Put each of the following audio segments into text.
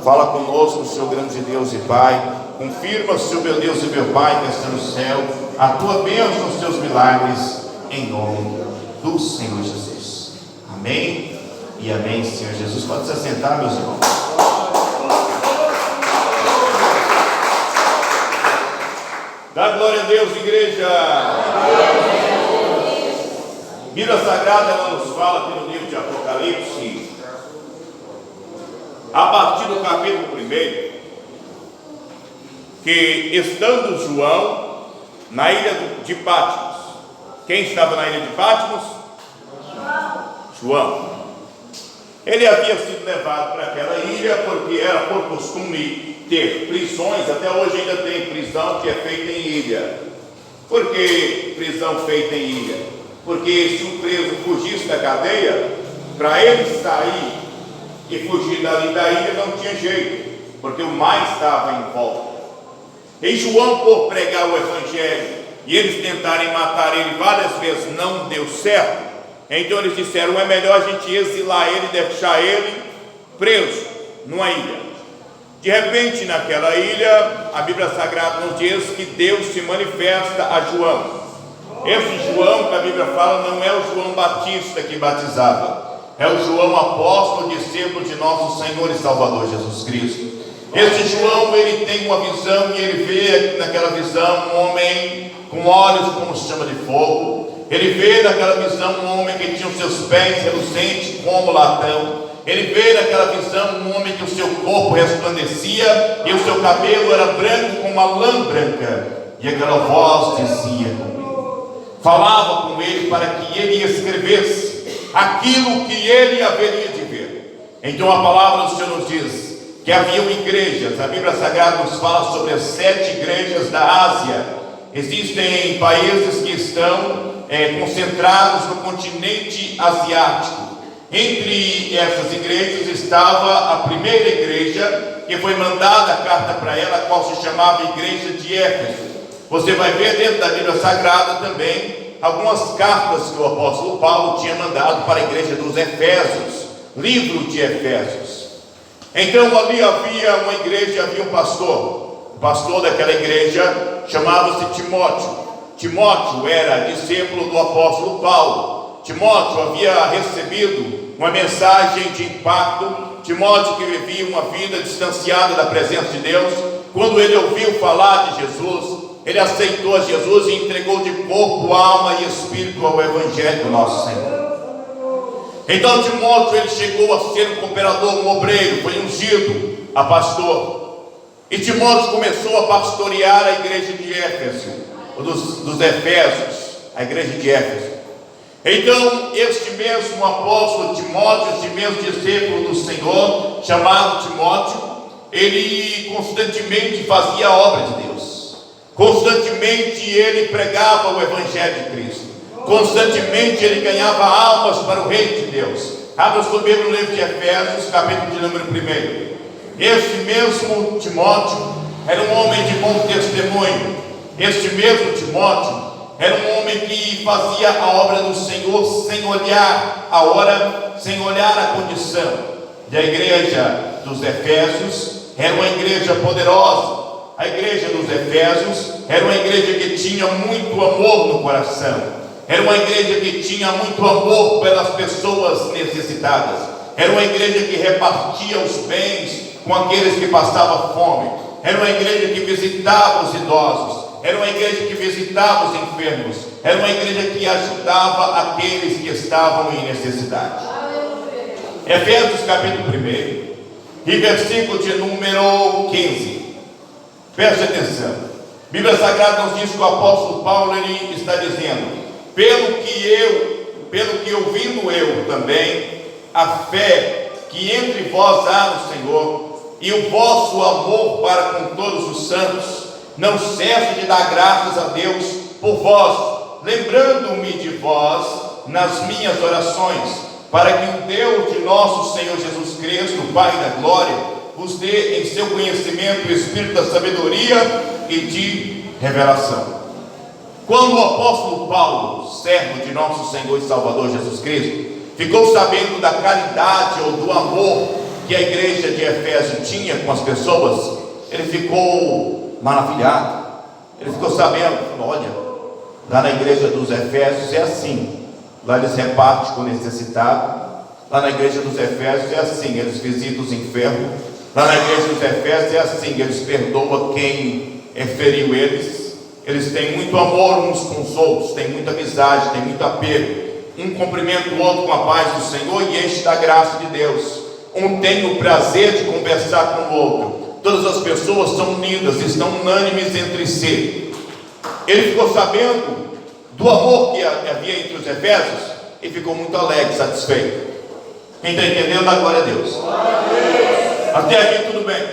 Fala conosco, Senhor grande Deus e Pai. Confirma, Senhor meu Deus e meu Pai, que está no céu, a tua bênção, os teus milagres, em nome do Senhor Jesus. Amém e amém, Senhor Jesus. Pode se assentar, meus irmãos. Dá glória a Deus, igreja. Bíblia Sagrada, ela nos fala aqui no livro de Apocalipse, a partir do capítulo 1, que estando João na ilha de Patmos. Quem estava na ilha de Patmos? João. Ele havia sido levado para aquela ilha porque era por costume ter prisões. Até hoje ainda tem prisão que é feita em ilha. Por que prisão feita em ilha? Porque se um preso fugisse da cadeia, para ele sair e fugir dali da ilha não tinha jeito, porque o mar estava em volta. E João, por pregar o evangelho e eles tentarem matar ele várias vezes, não deu certo. Então eles disseram: é melhor a gente exilar ele, deixar ele preso numa ilha. De repente, naquela ilha, a Bíblia Sagrada nos diz que Deus se manifesta a João. Esse João que a Bíblia fala não é o João Batista que batizava, é o João apóstolo, discípulo de nosso Senhor e Salvador Jesus Cristo. Esse João, ele tem uma visão e ele vê naquela visão um homem com olhos como chama de fogo. Ele vê naquela visão um homem que tinha os seus pés reluzentes como latão. Ele vê naquela visão um homem que o seu corpo resplandecia e o seu cabelo era branco como uma lã branca. E aquela voz dizia com ele, falava com ele para que ele escrevesse aquilo que ele haveria de ver. Então a palavra do Senhor nos diz que haviam igrejas. A Bíblia Sagrada nos fala sobre as 7 igrejas da Ásia. Existem países que estão concentrados no continente asiático. Entre essas igrejas estava a primeira igreja, que foi mandada a carta para ela, a qual se chamava Igreja de Éfeso. Você vai ver dentro da Bíblia Sagrada também algumas cartas que o apóstolo Paulo tinha mandado para a igreja dos Efésios, livro de Efésios. Então ali havia uma igreja, havia um pastor. O pastor daquela igreja chamava-se Timóteo. Timóteo era discípulo do apóstolo Paulo. Timóteo havia recebido uma mensagem de impacto. Timóteo, que vivia uma vida distanciada da presença de Deus, quando ele ouviu falar de Jesus, ele aceitou a Jesus e entregou de corpo, alma e espírito ao evangelho do nosso Senhor. Então Timóteo, ele chegou a ser um cooperador, um obreiro, foi ungido a pastor. E Timóteo começou a pastorear a igreja de Éfeso, dos Efésios, a igreja de Éfeso. Então este mesmo apóstolo Timóteo, este mesmo discípulo do Senhor, chamado Timóteo, ele constantemente fazia a obra de Deus. Constantemente ele pregava o evangelho de Cristo. Constantemente ele ganhava almas para o reino de Deus. Abra comigo no livro de Efésios, capítulo de número 1. Este mesmo Timóteo era um homem de bom testemunho. Este mesmo Timóteo era um homem que fazia a obra do Senhor sem olhar a hora, sem olhar a condição. E a igreja dos Efésios era uma igreja poderosa. A igreja dos Efésios era uma igreja que tinha muito amor no coração. Era uma igreja que tinha muito amor pelas pessoas necessitadas. Era uma igreja que repartia os bens com aqueles que passavam fome. Era uma igreja que visitava os idosos. Era uma igreja que visitava os enfermos. Era uma igreja que ajudava aqueles que estavam em necessidade. Efésios capítulo 1 e versículo de número 15. Preste atenção. A Bíblia Sagrada nos diz que o apóstolo Paulo ele está dizendo: pelo que ouvindo eu também a fé que entre vós há no Senhor e o vosso amor para com todos os santos, não cesse de dar graças a Deus por vós, lembrando-me de vós nas minhas orações, para que o Deus de nosso Senhor Jesus Cristo, Pai da glória, vos dê em seu conhecimento o espírito da sabedoria e de revelação. Quando o apóstolo Paulo, servo de nosso Senhor e Salvador Jesus Cristo, ficou sabendo da caridade ou do amor que a igreja de Éfeso tinha com as pessoas, ele ficou maravilhado. Ele ficou sabendo, olha, lá na igreja dos Efésios é assim, lá eles repartem com o necessitado, lá na igreja dos Efésios é assim, eles visitam os enfermos, lá na igreja dos Efésios é assim, eles perdoam quem feriu eles, eles têm muito amor uns com os outros, têm muita amizade, têm muito apego, um cumprimenta o outro com a paz do Senhor e enche da graça de Deus, um tem o prazer de conversar com o outro, todas as pessoas são unidas, estão unânimes entre si. Ele ficou sabendo do amor que havia entre os Efésios e ficou muito alegre, satisfeito. Quem está entendendo, dá glória a Deus. Até aqui tudo bem.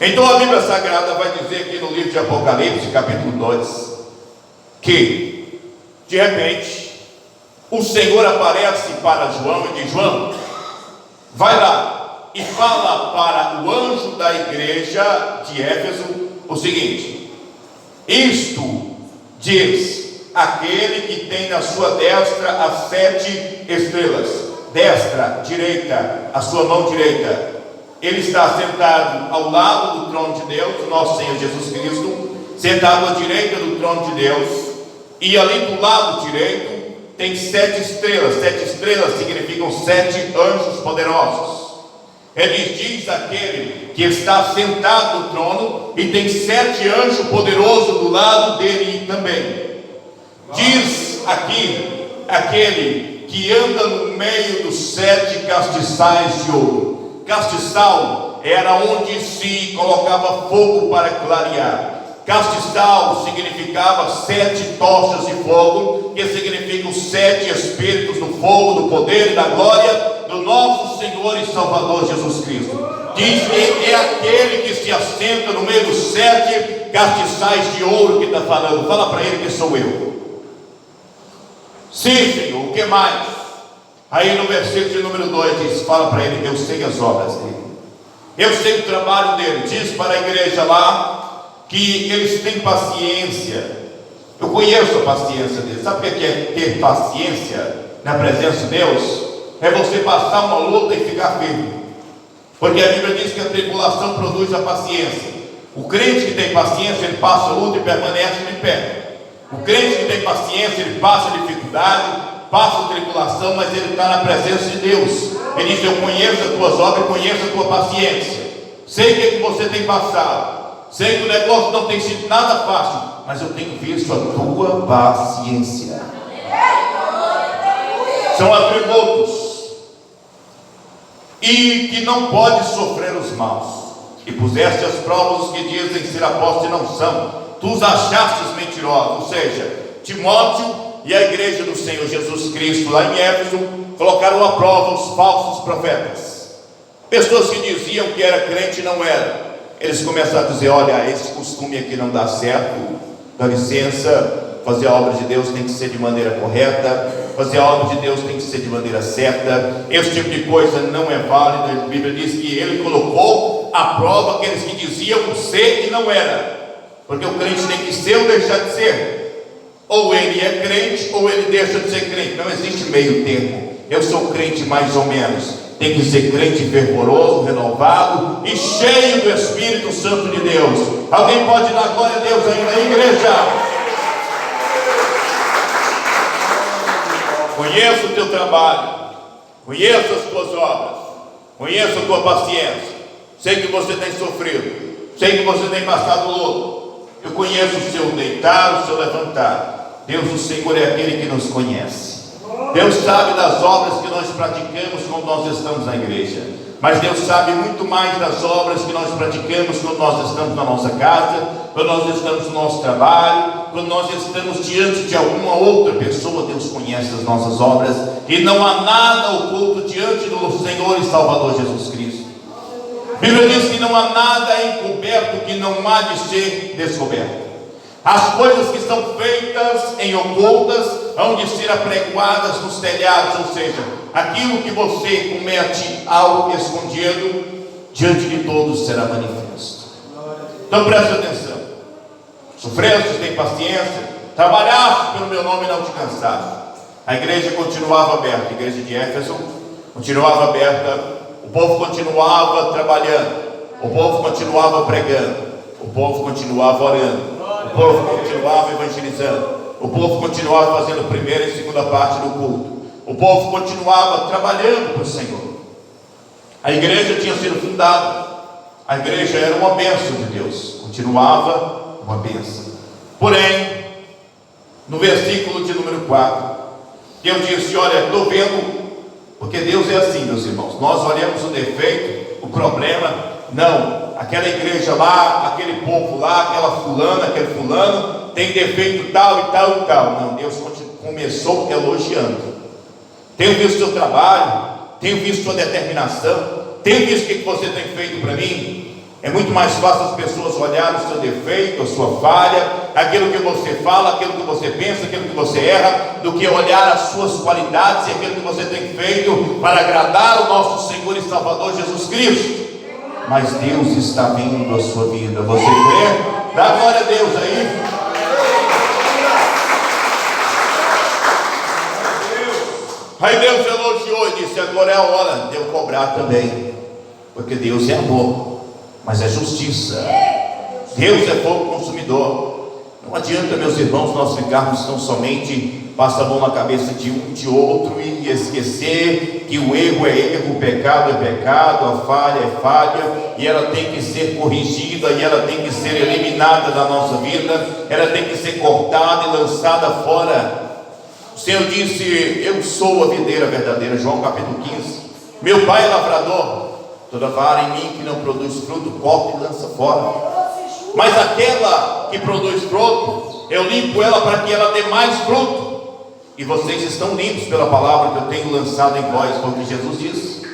Então a Bíblia Sagrada vai dizer aqui no livro de Apocalipse, capítulo 2, que de repente o Senhor aparece para João e diz: João, vai lá e fala para o anjo da igreja de Éfeso o seguinte: isto diz aquele que tem na sua destra as 7 estrelas, destra, direita, a sua mão direita. Ele está sentado ao lado do trono de Deus, nosso Senhor Jesus Cristo, sentado à direita do trono de Deus, e ali do lado direito tem 7 estrelas. 7 estrelas significam 7 anjos poderosos. Ele diz aquele que está sentado no trono e tem 7 anjos poderosos do lado dele também. Diz aqui aquele que anda no meio dos 7 castiçais de ouro. Castiçal era onde se colocava fogo para clarear. Castiçal significava 7 tochas de fogo, que significam 7 espíritos do fogo, do poder e da glória do nosso Senhor e Salvador Jesus Cristo. Diz que é aquele que se assenta no meio dos 7 castiçais de ouro que está falando. Fala para ele que sou eu. Sim, Senhor, o que mais? Aí no versículo de número 2 diz: fala para ele, eu sei as obras dele, eu sei o trabalho dele. Diz para a igreja lá que eles têm paciência. Eu conheço a paciência deles. Sabe o que é ter paciência na presença de Deus? É você passar uma luta e ficar firme, porque a Bíblia diz que a tribulação produz a paciência. O crente que tem paciência, ele passa a luta e permanece de pé. O crente que tem paciência, ele passa a dificuldade, passa a tribulação, mas ele está na presença de Deus. Ele diz: eu conheço as tuas obras, conheço a tua paciência, sei o que você tem passado, sei que o negócio não tem sido nada fácil, mas eu tenho visto a tua paciência. São atributos e que não pode sofrer os maus, e puseste as provas os que dizem ser apóstolos e não são, tu os achastes mentirosos. Ou seja, Timóteo e a igreja do Senhor Jesus Cristo lá em Éfeso colocaram à prova os falsos profetas, pessoas que diziam que era crente e não era. Eles começaram a dizer: olha, esse costume aqui não dá certo, dá licença, fazer a obra de Deus tem que ser de maneira correta, fazer a obra de Deus tem que ser de maneira certa, esse tipo de coisa não é válido. A Bíblia diz que ele colocou à prova aqueles que diziam ser e não era, porque o crente tem que ser ou deixar de ser, ou ele é crente ou ele deixa de ser crente, não existe meio termo. Eu sou crente mais ou menos, tem que ser crente fervoroso, renovado e cheio do Espírito Santo de Deus. Alguém pode dar glória a Deus aí na igreja? Conheço o teu trabalho, conheço as tuas obras, conheço a tua paciência, sei que você tem sofrido, sei que você tem passado luto, eu conheço o seu deitar, o seu levantar. Deus, o Senhor, é aquele que nos conhece. Deus sabe das obras que nós praticamos quando nós estamos na igreja, mas Deus sabe muito mais das obras que nós praticamos quando nós estamos na nossa casa, quando nós estamos no nosso trabalho, quando nós estamos diante de alguma outra pessoa. Deus conhece as nossas obras e não há nada oculto diante do Senhor e Salvador Jesus Cristo. A Bíblia diz que não há nada encoberto que não há de ser descoberto. As coisas que são feitas em ocultas hão de ser apregoadas nos telhados, ou seja, aquilo que você comete ao escondido, diante de todos será manifesto. Então preste atenção. Sofreste, tem paciência, trabalhaste pelo meu nome e não te cansaste. A igreja continuava aberta, a igreja de Éfeso continuava aberta, o povo continuava trabalhando, o povo continuava pregando, o povo continuava orando, o povo continuava evangelizando, o povo continuava fazendo primeira e segunda parte do culto, o povo continuava trabalhando para o Senhor. A igreja tinha sido fundada, a igreja era uma bênção de Deus, continuava uma bênção. Porém, no versículo de número 4, Deus disse: olha, estou vendo, porque Deus é assim, meus irmãos, nós olhamos o defeito, o problema, não, aquela igreja lá, aquele povo lá, aquela fulana, aquele fulano, tem defeito tal e tal e tal. Não, Deus começou elogiando. Tenho visto o seu trabalho, tenho visto sua determinação, tenho visto o que você tem feito para mim. É muito mais fácil as pessoas olharem o seu defeito, a sua falha, aquilo que você fala, aquilo que você pensa, aquilo que você erra, do que olhar as suas qualidades e aquilo que você tem feito para agradar o nosso Senhor e Salvador Jesus Cristo. Mas Deus está vindo à sua vida, você crê? Dá glória a Deus aí. Aí Deus elogiou e disse: agora é a hora de eu cobrar também, porque Deus é amor, mas é justiça. Deus é fogo consumidor. Não adianta, meus irmãos, nós ficarmos tão somente passar a mão na cabeça de um de outro e esquecer que o erro é erro, o pecado é pecado, a falha é falha, e ela tem que ser corrigida, e ela tem que ser eliminada da nossa vida, ela tem que ser cortada e lançada fora. O Senhor disse: eu sou a videira verdadeira, João capítulo 15. Meu pai é lavrador, toda vara em mim que não produz fruto, corta e lança fora. Mas aquela que produz fruto, eu limpo ela para que ela dê mais fruto. E vocês estão limpos pela palavra que eu tenho lançado em vós, foi o que Jesus disse.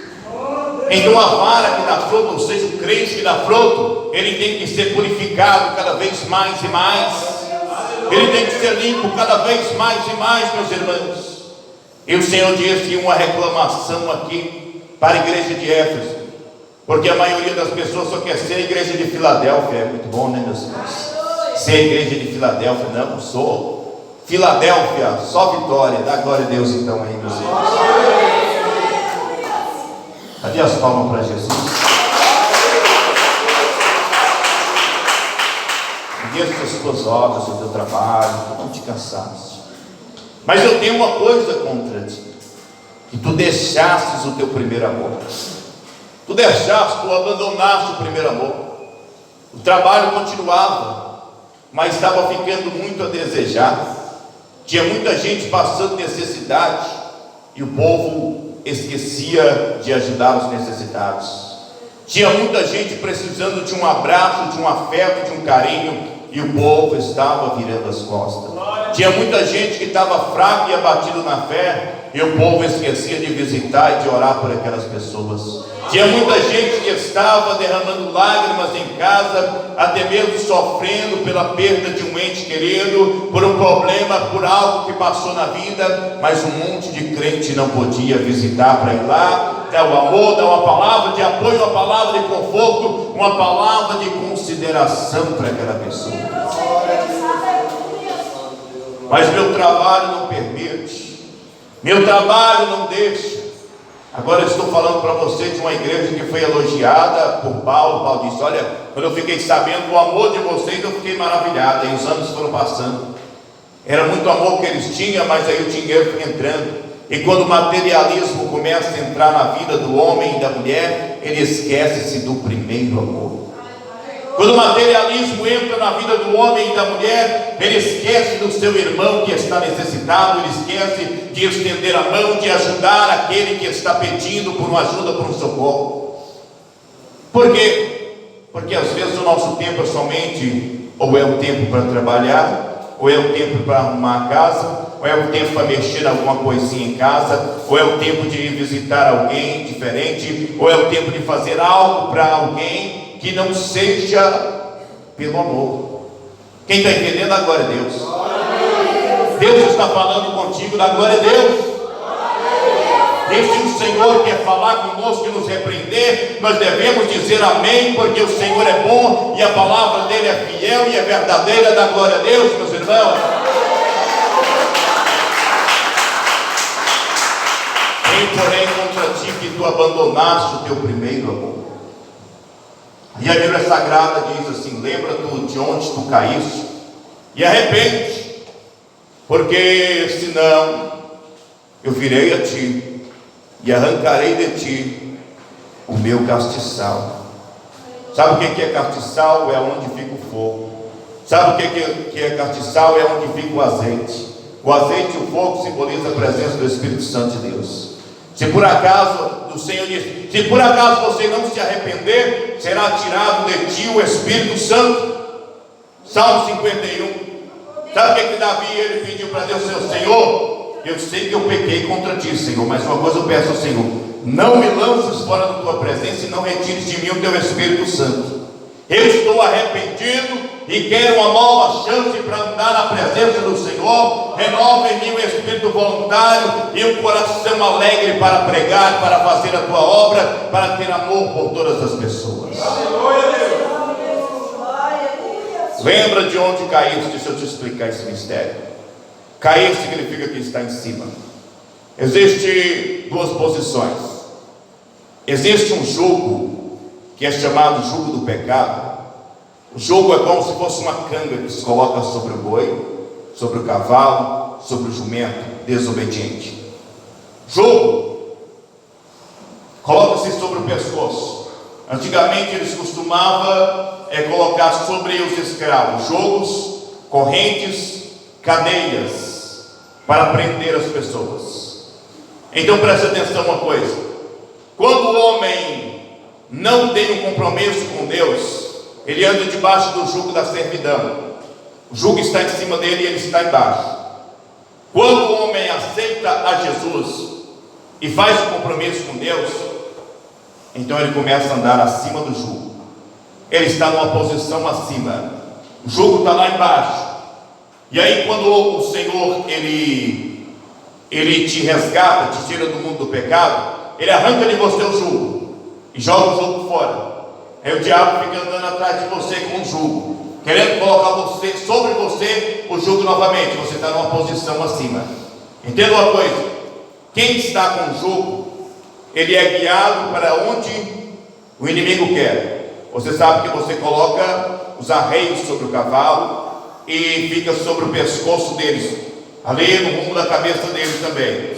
Então a vara que dá fruto, ou seja, o crente que dá fruto, ele tem que ser purificado cada vez mais e mais. Ele tem que ser limpo cada vez mais e mais, meus irmãos. E o Senhor disse uma reclamação aqui para a igreja de Éfeso, porque a maioria das pessoas só quer ser a igreja de Filadélfia. É muito bom, né, meus irmãos? Ser a igreja de Filadélfia. Não sou Filadélfia, só vitória. Dá glória a Deus então aí, meus irmãos. Cadê as palmas para Jesus? As suas obras, o teu trabalho, tu não te cansaste. Mas eu tenho uma coisa contra ti, que tu deixastes o teu primeiro amor. Tu deixaste, tu abandonaste o primeiro amor. O trabalho continuava, mas estava ficando muito a desejar. Tinha muita gente passando necessidade, e o povo esquecia de ajudar os necessitados. Tinha muita gente precisando de um abraço, de um afeto, de um carinho, e o povo estava virando as costas. Tinha muita gente que estava fraca e abatido na fé, e o povo esquecia de visitar e de orar por aquelas pessoas. Tinha muita gente que estava derramando lágrimas em casa, até mesmo sofrendo pela perda de um ente querido, por um problema, por algo que passou na vida, mas um monte de crente não podia visitar para ir lá, dar o amor, dar uma palavra de apoio, uma palavra de conforto, uma palavra de consideração para aquela pessoa. Mas meu trabalho não permite, meu trabalho não deixa. Agora eu estou falando para você de uma igreja que foi elogiada por Paulo. Paulo disse: olha, quando eu fiquei sabendo do amor de vocês, eu fiquei maravilhado. E os anos foram passando, era muito amor que eles tinham, mas aí o dinheiro foi entrando. E quando o materialismo começa a entrar na vida do homem e da mulher, ele esquece-se do primeiro amor. Quando o materialismo entra na vida do homem e da mulher, ele esquece do seu irmão que está necessitado, ele esquece de estender a mão, de ajudar aquele que está pedindo por uma ajuda, por um socorro. Por quê? Porque às vezes o nosso tempo é somente, ou é o tempo para trabalhar, ou é o tempo para arrumar a casa, ou é o tempo para mexer alguma coisinha em casa, ou é o tempo de visitar alguém diferente, ou é o tempo de fazer algo para alguém que não seja pelo amor. Quem está entendendo? A glória a Deus. Deus está falando contigo, da glória a Deus. E se o Senhor quer falar conosco e nos repreender, nós devemos dizer amém, porque o Senhor é bom e a palavra dele é fiel e é verdadeira. Da glória a Deus, meus irmãos. Tem porém contra ti que tu abandonaste o teu primeiro amor. E a Bíblia Sagrada diz assim: lembra-te de onde tu caíste e arrepende, porque senão eu virei a ti e arrancarei de ti o meu castiçal. Sabe o que é castiçal? É onde fica o fogo. Sabe o que é castiçal? É onde fica o azeite. O azeite e o fogo simbolizam a presença do Espírito Santo de Deus. Se por acaso, o Senhor diz, se por acaso você não se arrepender, será tirado de ti o Espírito Santo. Salmo 51. Sabe o que Davi ele pediu para Deus? Senhor, eu sei que eu pequei contra ti, Senhor, mas uma coisa eu peço ao Senhor: não me lances fora da tua presença e não retires de mim o teu Espírito Santo. Eu estou arrependido e quero uma nova chance para andar na presença do Senhor. Renova em mim o espírito voluntário e um coração alegre para pregar, para fazer a tua obra, para ter amor por todas as pessoas. Lembra de onde caíste? Deixa eu te explicar esse mistério. Cair significa que está em cima. Existem duas posições. Existe um jugo que é chamado jugo do pecado. O jugo é como se fosse uma canga que se coloca sobre o boi, sobre o cavalo, sobre o jumento desobediente. Jugo coloca-se sobre o pescoço. Antigamente eles costumavam colocar sobre os escravos jugos, correntes, cadeias para prender as pessoas. Então preste atenção uma coisa: quando o homem não tem um compromisso com Deus, ele anda debaixo do jugo da servidão. O jugo está em cima dele e ele está embaixo. Quando o homem aceita a Jesus e faz um compromisso com Deus, então ele começa a andar acima do jugo. Ele está numa posição acima. O jugo está lá embaixo. E aí quando o Senhor ele te resgata, te tira do mundo do pecado, ele arranca de você o jugo e joga o jugo fora. Aí o diabo fica andando atrás de você com o jugo, querendo colocar sobre você o jugo novamente. Você está numa posição acima. Entenda uma coisa: quem está com o jugo, ele é guiado para onde o inimigo quer. Você sabe que você coloca os arreios sobre o cavalo e fica sobre o pescoço deles, ali no rumo da cabeça deles também.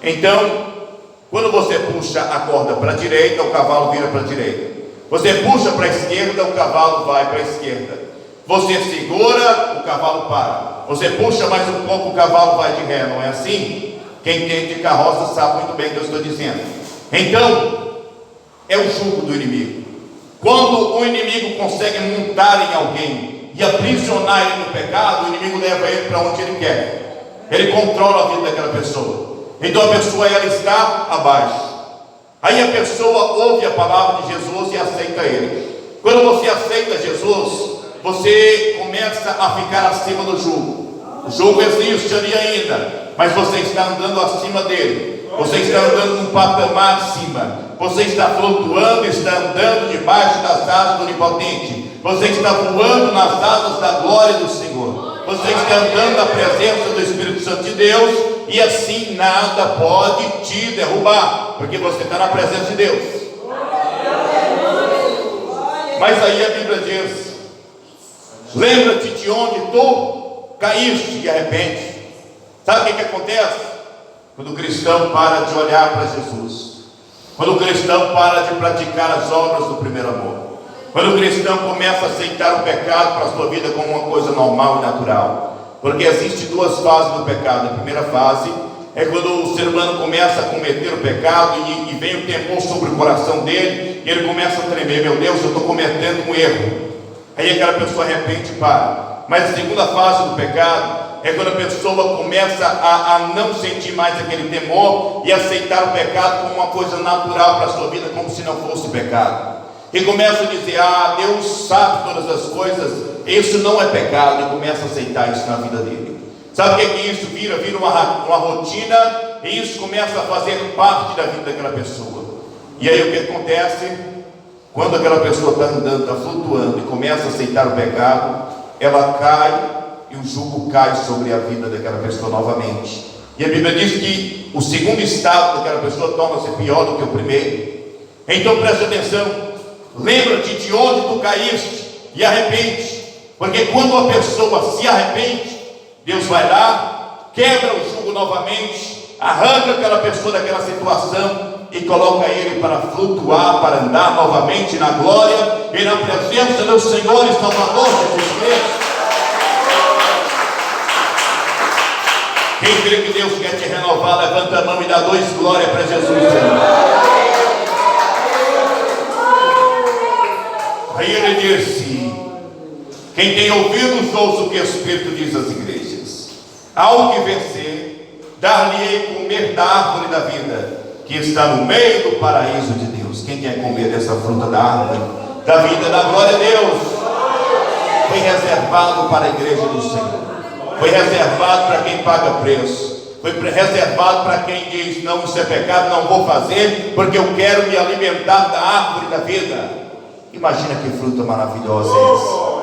Então, quando você puxa a corda para a direita, o cavalo vira para a direita. Você puxa para a esquerda, o cavalo vai para a esquerda. Você segura, o cavalo para. Você puxa mais um pouco, o cavalo vai de ré. Não é assim? Quem entende de carroça sabe muito bem o que eu estou dizendo. Então, é o jugo do inimigo. Quando o inimigo consegue montar em alguém e aprisionar ele no pecado, o inimigo leva ele para onde ele quer. Ele controla a vida daquela pessoa. Então a pessoa ela está abaixo. Aí a pessoa ouve a palavra de Jesus e aceita ele. Quando você aceita Jesus, você começa a ficar acima do jugo. O jugo existe ali ainda, mas você está andando acima dele. Você está andando num patamar acima. Você está flutuando, está andando debaixo das asas do Onipotente. Você está voando nas asas da glória do Senhor. Você está andando na presença do Espírito Santo de Deus, e assim nada pode te derrubar, porque você está na presença de Deus. Mas aí a Bíblia diz: lembra-te de onde tu caíste e arrepende. Sabe o que acontece? Quando o cristão para de olhar para Jesus, quando o cristão para de praticar as obras do primeiro amor, quando o cristão começa a aceitar o pecado para a sua vida como uma coisa normal e natural. Porque existem duas fases do pecado. A primeira fase é quando o ser humano começa a cometer o pecado e vem o temor sobre o coração dele, e ele começa a tremer: meu Deus, eu estou cometendo um erro. Aí aquela pessoa arrepende e para. Mas a segunda fase do pecado é quando a pessoa começa a não sentir mais aquele temor e aceitar o pecado como uma coisa natural para a sua vida, como se não fosse pecado. E começa a dizer: ah, Deus sabe todas as coisas, isso não é pecado. E começa a aceitar isso na vida dele. Sabe o que é que isso vira? Vira uma rotina, e isso começa a fazer parte da vida daquela pessoa. E aí o que acontece? Quando aquela pessoa está andando, está flutuando e começa a aceitar o pecado, ela cai e o jugo cai sobre a vida daquela pessoa novamente. E a Bíblia diz que o segundo estado daquela pessoa torna-se pior do que o primeiro. Então preste atenção, lembra-te de onde tu caíste e arrepende, porque quando a pessoa se arrepende, Deus vai lá, quebra o jugo novamente, arranca aquela pessoa daquela situação e coloca ele para flutuar, para andar novamente na glória e na presença do Senhor e Salvador Jesus Cristo. Quem crê que Deus quer te renovar, levanta a mão e dá 2 glórias para Jesus. Aí ele disse: quem tem ouvidos, ouça o que o Espírito diz às igrejas. Ao que vencer, dar-lhe-ei comer da árvore da vida, que está no meio do paraíso de Deus. Quem quer comer dessa fruta da árvore da vida, da glória a Deus? Foi reservado para a igreja do Senhor, foi reservado para quem paga preço, foi reservado para quem diz: não, isso é pecado, não vou fazer, porque eu quero me alimentar da árvore da vida. Imagina que fruta maravilhosa é essa.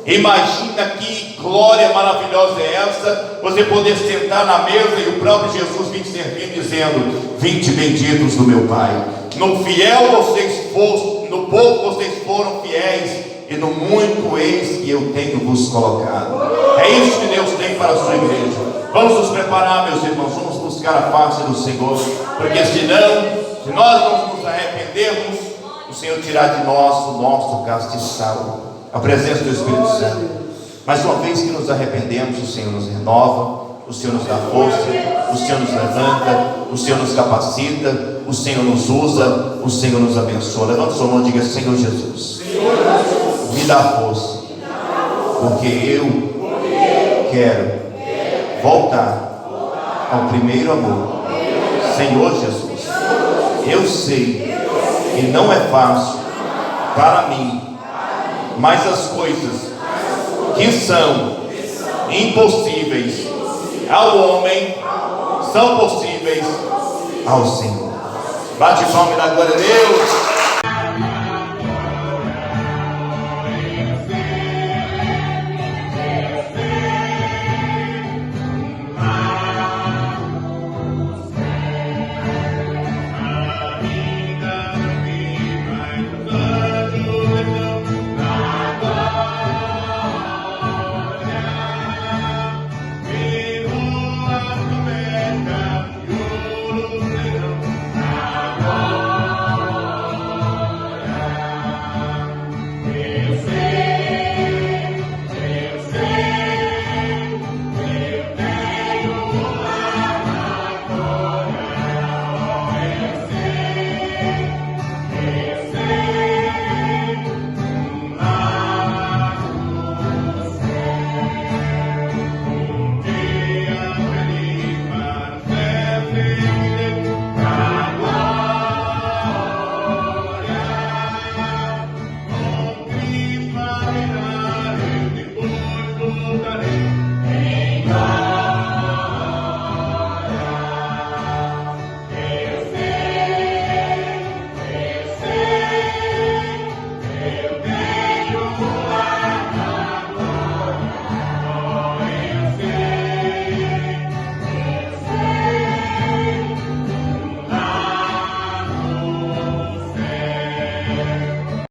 Imagina que glória maravilhosa é essa, você poder sentar na mesa e o próprio Jesus vir servir dizendo: vinde benditos do meu Pai, no fiel vocês foram, no pouco vocês foram fiéis, e no muito eis que eu tenho vos colocado. É isso que Deus tem para a sua igreja. Vamos nos preparar, meus irmãos, vamos buscar a face do Senhor, porque senão, se nós não nos arrependermos, o Senhor tirar de nós o nosso castiçal, a presença do Espírito Santo. Mas uma vez que nos arrependemos, o Senhor nos renova, o Senhor nos dá força, o Senhor nos levanta, o Senhor nos capacita, o Senhor nos usa, o Senhor nos abençoa. Levanta sua mão e diga: Senhor Jesus, me dá força, porque eu quero voltar ao primeiro amor. Senhor Jesus, eu sei que não é fácil para mim, mas as coisas que são impossíveis ao homem são possíveis ao Senhor. Bate palma e dá glória a Deus.